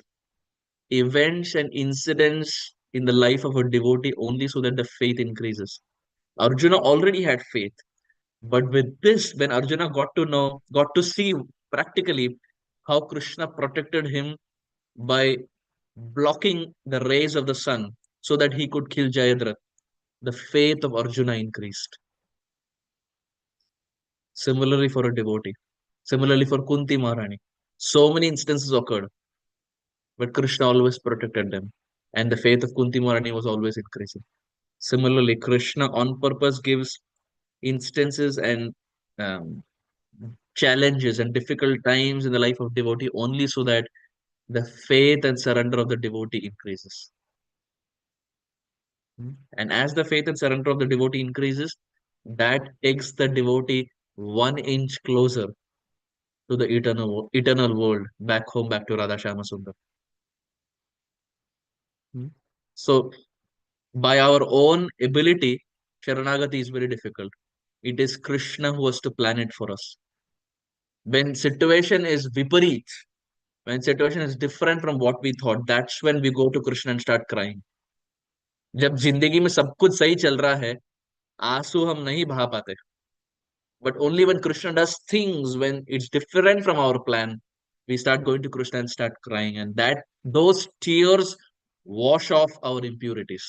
Speaker 1: events and incidents in the life of a devotee only so that the faith increases. Arjuna already had faith, but with this, when Arjuna got to see practically how Krishna protected him by blocking the rays of the sun so that he could kill Jayadratha, the faith of Arjuna increased. Similarly for a devotee. Similarly for Kunti Maharani. So many instances occurred, but Krishna always protected them. And the faith of Kunti Maharani was always increasing. Similarly, Krishna on purpose gives instances and um, challenges and difficult times in the life of devotee only so that the faith and surrender of the devotee increases. And as the faith and surrender of the devotee increases, that takes the devotee 1 inch closer to the eternal world, back home, back to Radha Shama Sundar. So, by our own ability, Sharanagati is very difficult. It is Krishna who has to plan it for us. When situation is viparit, when situation is different from what we thought, that's when we go to Krishna and start crying. जब जिंदगी में सब कुछ सही चल रहा है, आंसू हम नहीं बहा पाते. But only when Krishna does things, when it's different from our plan, we start going to Krishna and start crying. And that those tears wash off our impurities.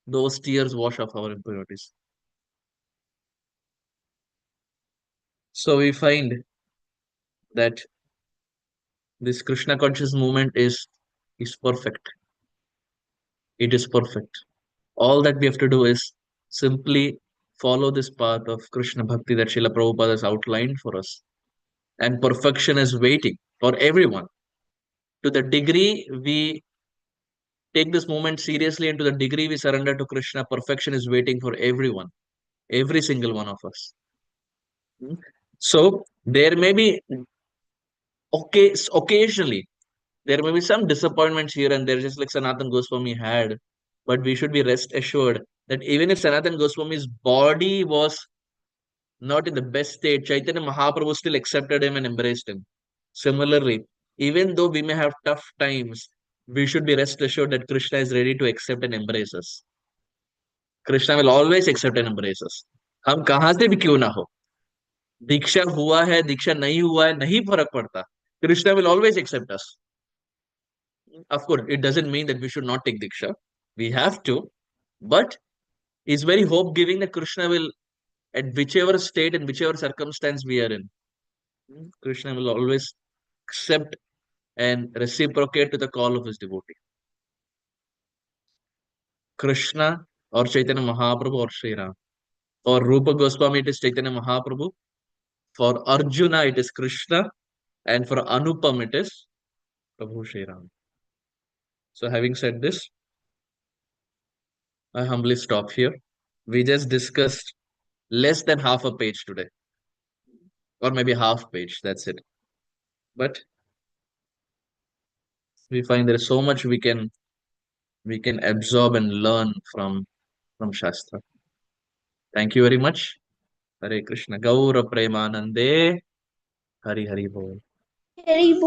Speaker 1: Those tears wash off our impurities. So we find that this Krishna conscious movement is perfect. It is perfect. All that we have to do is simply follow this path of Krishna Bhakti that Srila Prabhupada has outlined for us. And perfection is waiting for everyone. To the degree we take this moment seriously and to the degree we surrender to Krishna, perfection is waiting for everyone, every single one of us. Hmm. So there may be occasionally there may be some disappointments here and there, just like Sanatan Goswami had, but we should be rest assured that even if Sanatan Goswami's body was not in the best state, Chaitanya Mahaprabhu still accepted him and embraced him. Similarly, even though we may have tough times, we should be rest assured that Krishna is ready to accept and embrace us. Krishna will always accept and embrace us. हम कहां से भी क्यों ना हो, दीक्षा हुआ है दीक्षा नहीं हुआ है नहीं फर्क पड़ता. Krishna will always accept us. Of course, it doesn't mean that we should not take diksha. We have to, but it's very hope giving that Krishna will, at whichever state and whichever circumstance we are in, Krishna will always accept and reciprocate to the call of his devotee. Krishna or Chaitanya Mahaprabhu or Sri Ram. For Rupa Goswami, it is Chaitanya Mahaprabhu. For Arjuna, it is Krishna. And for Anupam, it is Prabhu Sri Ram. So, having said this, I humbly stop here. We just discussed less than half a page today, or maybe half page. That's it. But we find there is so much we can absorb and learn from Shastra. Thank you very much. Hare Krishna. Gaura Premanande. Hari Hari Bol.
Speaker 2: Very